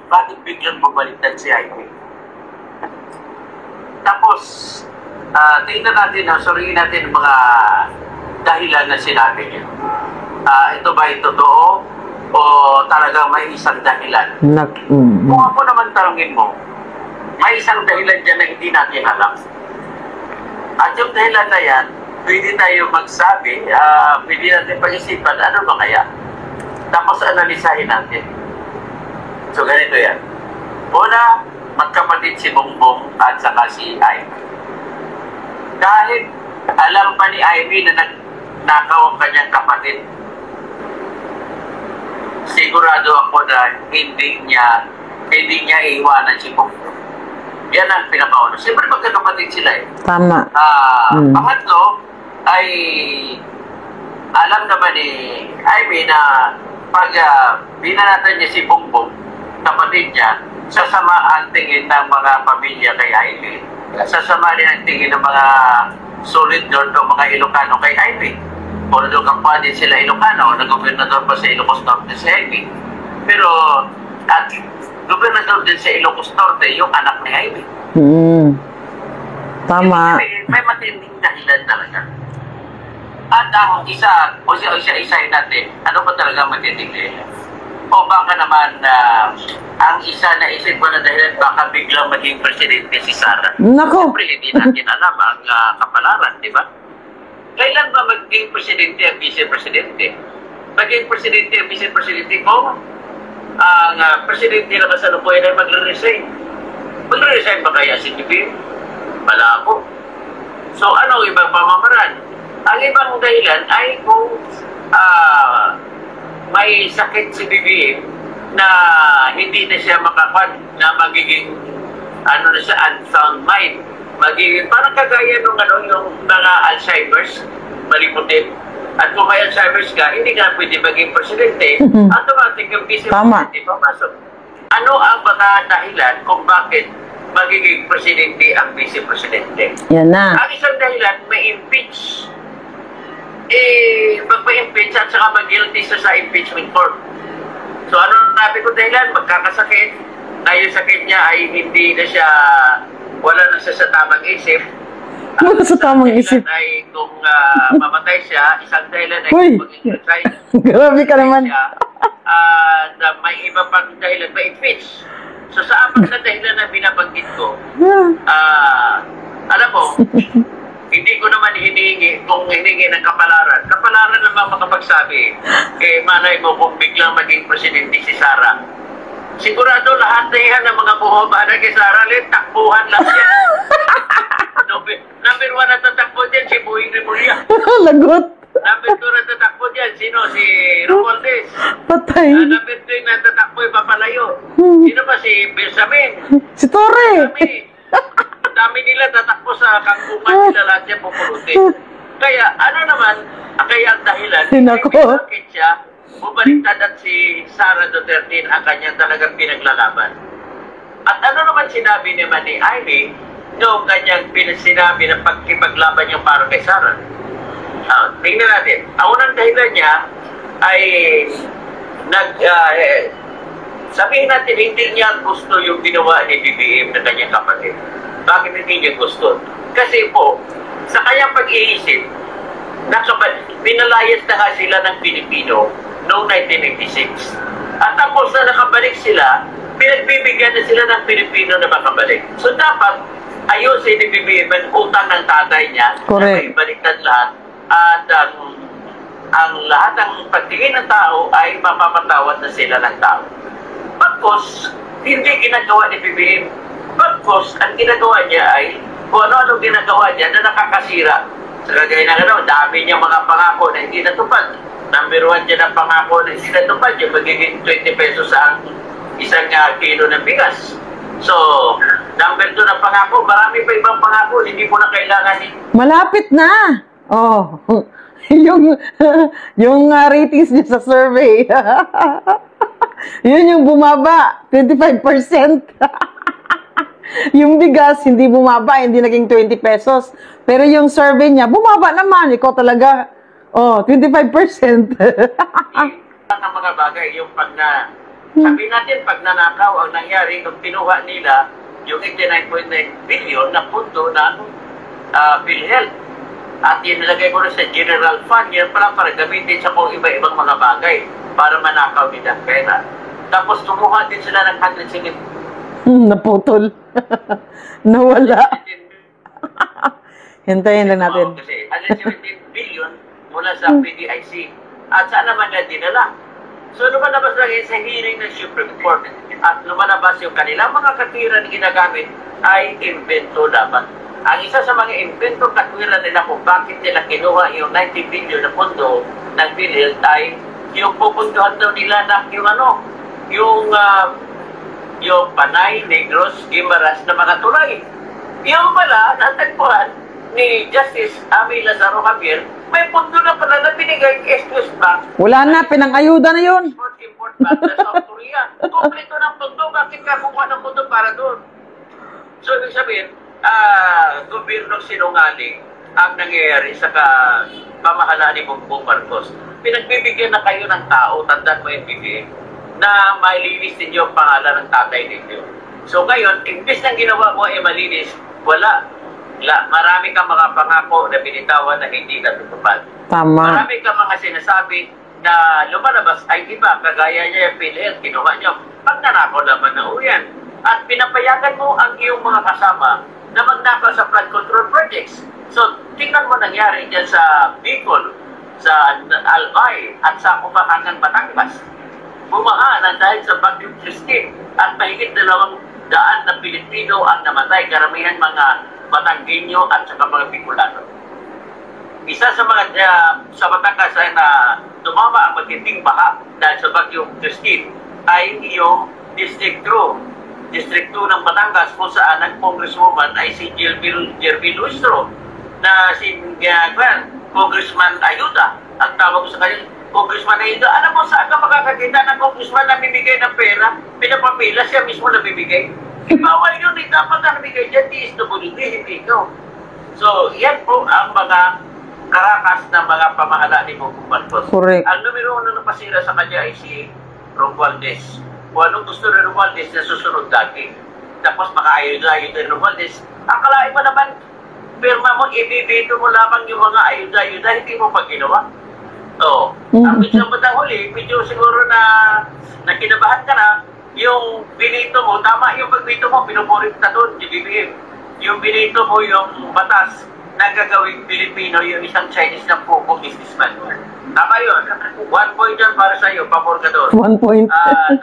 bakit biglang bumaliktad si Ivy? Tapos, tingnan natin, suriin natin ang mga dahilan na sinabi niya. Ito ba ay totoo o talagang may isang dahilan? Kung ako naman tanongin mo, may isang dahilan dyan na hindi natin alam. At yung dahilan na yan, pwede tayo magsabi, pwede natin pag-isipan, ano ba kaya? Tapos analisahin natin. So ganito yan. Una, magkapatid si Bongbong at saka si Ivy. Kahit alam pa ni Ivy na nagnakaw ang kanyang kapatid, sigurado ako na hindi niya iiwanan si Bongbong. Yan ang pinakauna. Siyempre magkakapatid sila eh. Tama. Pangatlo ay alam naman ni Ivy na pag binanatan niya si Bongbong, kapatid niya, sasama ang tingin ng mga pamilya kay Ivy. Sasama rin ang tingin ng mga solid north o mga Ilocano kay Ivy. Although kapwa din sila Ilocano, nag-gobernador pa sa Ilocos Norte si Ivy. Pero at gobernador din sa Ilocos Norte yung anak ni Ivy. Tama. May matinding dahilan talaga. At ang isa-isahin natin, ano ba talaga matinding dahilan? O baka naman ang isa na isip ko na dahilan, baka biglang maging presidente si Sara. Nako! Siyempre, hindi natin alam ang kapalaran, di ba? Kailan ba maging presidente ang vice-presidente? Maging presidente ang vice-presidente ko, ang presidente na kasalukuyan ay magre-resign. Magre-resign ba kaya si BBM? Malabo. So, ano ang ibang pamamaraan? Ang ibang dahilan ay kung may sakit si BBM na hindi na siya makapan, na magiging na siya, unsound mind. Magiging parang kagaya nung yung mga Alzheimer's, malimutin. At kung may Alzheimer's ka, hindi ka pwede maging presidente, automatic yung vice-presidente papasok. Ano ang mga dahilan kung bakit magiging presidente ang vice-presidente? Yan na. Ang isang dahilan, may impeach. Magpa-impeach at saka mag-guilty sa impeachment court. So ano nabi ko dahilan? Magkakasakit. Na yung sakit niya ay hindi na siya, wala na siya sa tamang isip. Wala sa tamang isip. Ay kung mamatay siya, isang dahilan ay magiging resign. Grabe ka naman. At may iba pang dahilan, may impeach. So sa apat na dahilan na binabanggit ko, alam mo, hindi ko naman hinihingi kung hiningi ng kapalaran. Kapalaran naman makapagsabi, malay mo kung biglang maging presidente si Sara. Sigurado lahat na yan ng mga buhobana kay Sara, takbuhan lang yan. Number 1 na tatakbo dyan, si Buing Remulla. Lagot. Number 2 na tatakbo dyan, sino? Si Romualdez. Patay. Number 3 na tatakbo, Papalayo. Sino ba? Si Benjamin. Si Torre. Dami nila tatakbo sa kangkungan, sila lahat siya pupulutin. Kaya ano naman, kaya ang dahilan, bakit siya bumaliktad at si Sara Duterte ang kanyang talagang pinaglalaban. At ano naman sinabi naman ni Ivy noong kanyang sinabi na pagkipaglaban niya para kay Sara? Tingnan natin. Ang unang dahilan niya ay sabihin natin hindi niya gusto yung ginawa ni BBM na kanyang kapatid. Bakit hindi niya gusto? Kasi po, sa kanyang pag-iisip, pinalayas na nga sila ng Pilipino noong 1986. At tapos na nakabalik sila, pinagbibigyan na sila ng Pilipino na makabalik. So dapat, ayusin ni BBM ang utang ng tatay niya na may baliktad lahat. At ang lahat ng pagtingin ng tao ay mapapatawad na sila ng tao. Pagkos, hindi ginagawa ni BBM. Pagkos, ang ginagawa niya ay kung ano-ano ginagawa niya na nakakasira. Sa kagaya na dami niyang mga pangako na hindi natupad. Number 1 dyan ang pangako na hindi natupad, yung magiging 20 pesos ang isang kilo ng bigas. So, number 2 ng pangako, marami pa ibang pangako, hindi mo na kailangan. Malapit na! Oh, yung ratings niya sa survey. Yun yung bumaba, 25%. Yung bigas, hindi bumaba, hindi naging 20 pesos. Pero yung survey niya, bumaba naman. Ikaw talaga, 25%. Ang mga bagay, yung pag Sabihin natin, pag nanakaw ang nangyari nung pinuha nila yung 89.9 billion na punto ng PhilHealth. At inilagay ko rin sa general fund, yan pala para gamitin sa kung iba-ibang mga bagay para manakaw nila ang pera. Tapos tumuha din sila ng 170 Naputol. Nawala. Hintayin lang natin. Kasi 117 billion mula sa PDIC. At saan naman na dinala? So lumalabas lang sa hearing ng Supreme Court at lumalabas yung kanilang mga katwiran na ginagamit ay invento dapat. Ang isa sa mga invento katwiran nila kung bakit nila kinuha yung 90 billion na pondo ng PhilHealth ay yung pupuntuhan daw nila na yung Panay, Negros, Guimaras na mga tulay. Yung pala, natagpuan ni Justice Amy Lazaro Javier, may pondo na pala na binigay kay S2S Bank. Wala na, pinang-ayuda na yun. Import Bank na South Korea. Kompleto ng pondo, bakit ka kukuha ng pondo para doon? So, ibig sabihin, gobyernong sinungaling ang nangyayari sa pamahalaan ni Bongbong Marcos. Pinagbibigyan na kayo ng tao, tandaan mo yung BBM, na malinis ninyo ang pangalan ng tatay ninyo. So ngayon, imbes na ginawa mo ay malinis, wala. Marami kang mga pangako na binitawan na hindi natutupad. Tama. Marami kang mga sinasabi na lumalabas ay iba, kagaya niya yung PhilHealth, kinuha niyo. Pag nanakaw naman na uyan. At pinapayagan mo ang iyong mga kasama na magnakaw sa flood control projects. So, tingnan mo nangyari dyan sa Bicol, sa Albay, at sa Kupakangan, Batangas. Bumaha na dahil sa Bagyong Christine at mahigit 200 na Pilipino ang namatay, karamihan mga Batanggenyo at saka mga Bicolano. Isa sa mga sa Batangas ay na tumama ang matinding baha dahil sa Bagyong Christine ay yung District 2 ng Batangas kung saan ang congresswoman ay si Jervin Luistro na si Congressman Ayuda. Ang tawag ko sa kanya, Congressman Ayuda. Alam mo saan ka makakakita ng congressman na bibigay ng pera? Pinapapila siya mismo na bibigay. Bawal yun, dapat ang bigay dyan, DSWD, hindi ikaw. So, yan po ang mga karakas ng mga pamahala ni Bongbong Marcos. Correct. Ang numero 1 na pasira sa kanya ay si Romualdez. Kung anong gusto ni Romualdez na susunod dati. Tapos maka-ayuda-ayuda ni Romualdez. Akalain mo naman, pirma mo, ibibito mo lamang yung mga ayuda-ayuda, hindi mo pa ginawa. So, ang medyo batang huli, medyo siguro na kinabahan ka na, yung binito mo, tama yung pagbito mo, pinupurit na doon, GBBM. Yung binito mo yung batas na gagawing Pilipino, yung isang Chinese na pogo businessman. Tama yun. 1 point yan para sa'yo, pabor ka doon. 1 point. At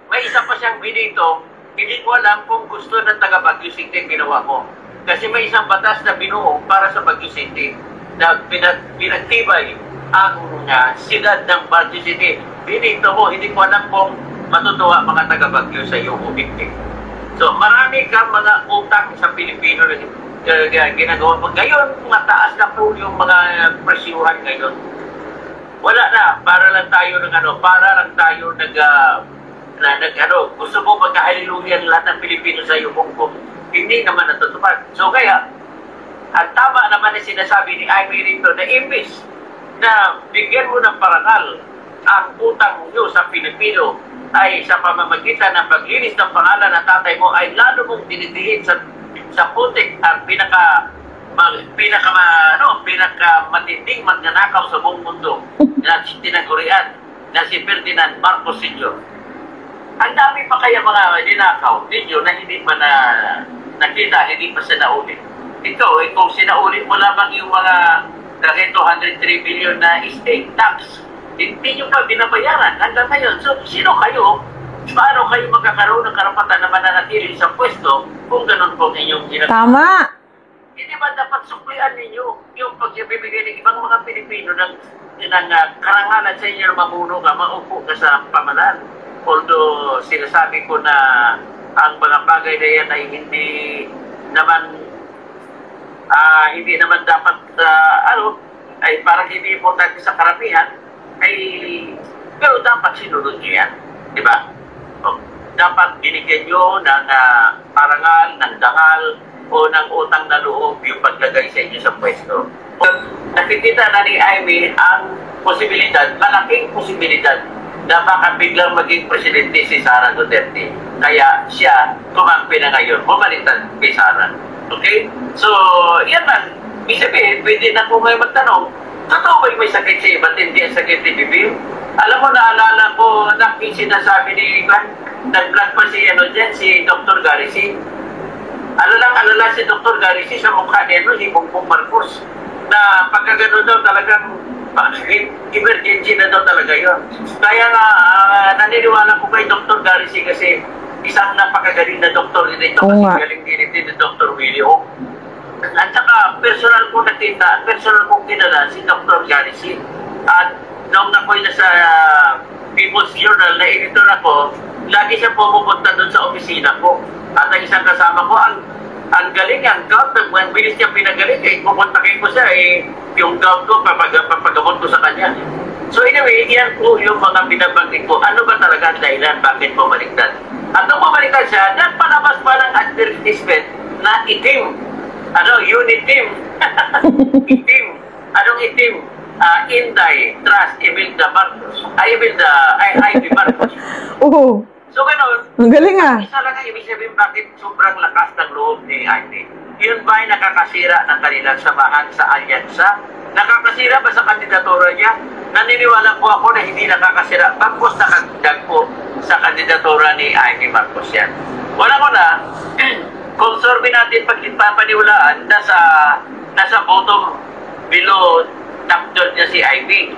may isa pa siyang binito, hindi ko alam kung gusto ng taga Baguio City ginawa mo. Kasi may isang batas na binuo para sa Baguio City na pinagtibay ang siyudad ng Baguio City. Binito mo, hindi ko alam kung matutuwa mga taga Baguio sa iyo o victim. So marami kang mga utang sa Pilipino na ginagawa mo. Ngayon, mataas na po yung mga presyuhan ngayon. Wala na, para lang tayo gusto mo magkahaliluyan lahat ng Pilipino sa iyo, Bongbong. Hindi naman natutupad. So kaya, ang tama naman na sinasabi ni Amy rito na imbis na bigyan mo ng parangal ang utang nyo sa Pilipino ay sa pamamagitan ng paglinis ng pangalan ng tatay mo ay lalo mong dinidihin sa putik ang pinakamatinding magnanakaw sa buong mundo na tinagurian na si Ferdinand Marcos Sr. Ang dami pa kaya mga dinakaw ninyo na hindi pa nakita, hindi pa sinaulit. Ikaw, kung sinaulit mo lamang yung mga 203 billion na estate tax, hindi nyo pa binabayaran hanggang ngayon. So, sino kayo? Paano kayo magkakaroon ng karapatan na mananatili sa pwesto kung ganun po inyong ginagawa? Tama. Hindi ba dapat suklian ninyo yung pagbibigay ng ibang mga Pilipino ng karangalan sa inyo na mamuno ka, maupo ka sa pamalan? Although sinasabi ko na ang mga bagay na yan ay hindi naman dapat ay parang hindi importante sa karamihan, pero dapat sinunod nyo yan, di ba? Dapat binigyan nyo ng parangal, ng dangal, o ng utang na loob yung paglagay sa inyo sa pwesto. Nakikita na ni Amy ang posibilidad, malaking posibilidad, na baka biglang maging presidente si Sara Duterte. Kaya siya kumampi na ngayon, bumaliktad kay Sara. Okay? So, yan lang. Ibig sabihin, pwede na po ngayon magtanong, totoo ba may sakit siya? Ba't hindi ang sakit ni Bibi? Alam mo, naalala ko, sinasabi ni Ivan, nag-vlog pa si, si Dr. Garisi. Alala si Dr. Garisi sa mukha niya, si Bongbong Marcos, na pagkagano daw talagang emergency na daw talaga yun. Kaya nga, naniniwala ko kay Dr. Garisi kasi isang napakagaling na doktor dito, kasi galing din ni Dr. Willie Ho. At saka, personal kong nakita, personal kong kilala si Dr. Garisi. At noong ako'y nasa People's Journal na editor ako, lagi siya pumupunta doon sa opisina ko. At ang isang kasama ko, ang galing, ang gout, ang bilis niya pinagaling, pupuntakin ko siya, yung gout ko, papagamot ko sa kanya. So anyway, yan po yung mga binabanggit ko. Ano ba talaga ang dahilan? Bakit bumaliktad? At nung bumaliktad siya, nagpalabas pa ng advertisement na itim. Unitim. Itim. Anong itim? Inday, Trust, Imelda Marcos. Ivy Marcos. Oo. So gano'n, ang galing isa lang ang ibig sabihin bakit sobrang lakas ng loob ni Ivy. Yun ba ay nakakasira ng kanilang samahan sa alyansa? Nakakasira ba sa kandidatura niya? Naniniwala po ako na hindi nakakasira. Tapos nakagdag po sa kandidatura ni Ivy Marcos yan. Wala ko na, kung survey natin pagpapaniwalaan, nasa bottom below top doon niya si Ivy.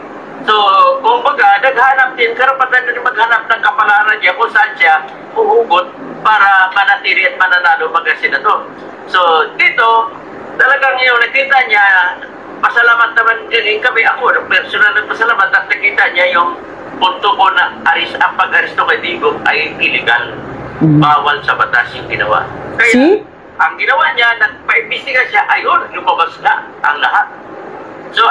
So, kung baga, naghanap din, karapatan na maghanap ng kapalaran niya kung saan siya huhugot para manatili at mananalo mag-senador. So, dito, talagang yung nakita niya, pasalamat naman din kami ako, personal na pasalamat at nakita niya yung punto ko na ang pag-aristo kay Digong ay illegal. Bawal sa batas yung ginawa. Kaya, ang ginawa niya, nagpa-imbestiga siya, ayun, lumabas na ang lahat. So,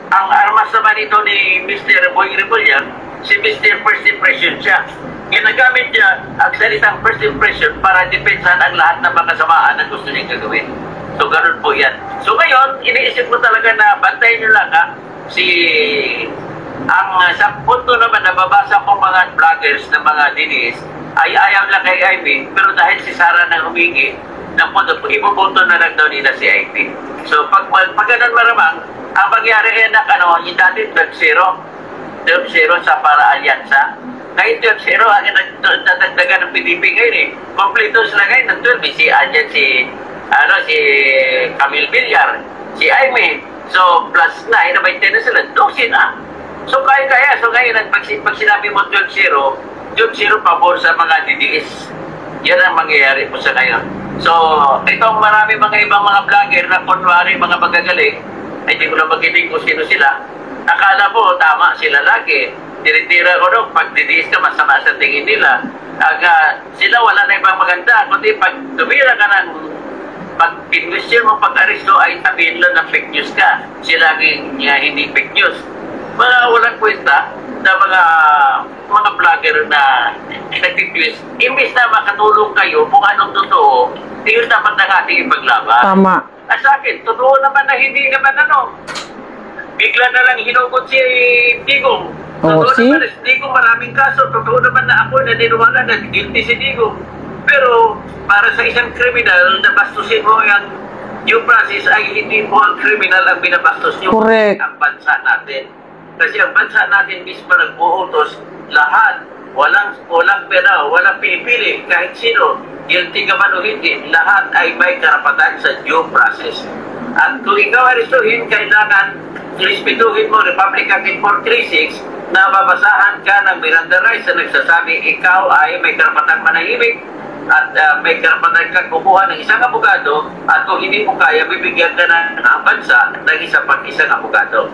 ang armas naman ito ni Mr. Boy Rebullion, si Mr. First Impression siya. Ginagamit niya ang salitang first impression para depensahan ang lahat ng mga kasamaan na gusto niyang gagawin. So, ganun po yan. So, ngayon, iniisip ko talaga na bantayin niyo lang sa punto naman na babasa ko mga vloggers ng mga dinis, ay ayaw lang kay Ivy, pero dahil si Sara nang humingi, ipupunto na lang daw nila si Ivy. So, pag ganun maramang, ang mangyari yan na yung dati 12-0 sa para alyansa. Ngayon 12-0, ang nagdadagdagan ng PDP ngayon Kompleto sila ngayon ng 12. Si Camille Villar, si Aimee. So, plus 9, na 20 na sila. 12 na. So, kaya. So, ngayon, pag sinabi mo 12-0 pabor sa mga DDS. Yan ang mangyayari po sa ngayon. So, itong marami mga ibang mga vlogger na kunwari mga magagaling, hindi ko na magiting kung sino sila. Akala mo, tama sila lagi. Tinitira ko nung pag DDS ka, masama sa tingin nila. Sila wala na ibang maganda. Kundi pag tumira ka ng pag-question mo pag-aristo ay sabihin lang ng fake news ka. Sila laging hindi fake news. Walang kwenta na mga vlogger na nag-twist. Imbis na makatulong kayo kung anong totoo, yun dapat ng ating ipaglaban. Tama. At sa akin, totoo naman na hindi naman bigla na lang hinugot si Digong. Totoo naman na si Digong maraming kaso. Totoo naman na ako naniniwala na guilty si Digong. Pero para sa isang kriminal na bastusin mo yung process ay hindi mo ang kriminal ang binabastos nyo. Correct. Ang bansa natin. Kasi ang bansa natin mismo nag-uutos lahat. Walang pera, walang pinipili. Kahit sino, guilty ka man o hindi, lahat ay may karapatan sa due process. At kung ikaw aristuhin, kailangan respetuhin mo Republic Act 436 na babasahan ka ng Miranda rights na nagsasabi ikaw ay may karapatang manahimik at may karapatan kang kukuha ng isang abogado at kung hindi mo kaya, bibigyan ka ng bansa ng isang abogado.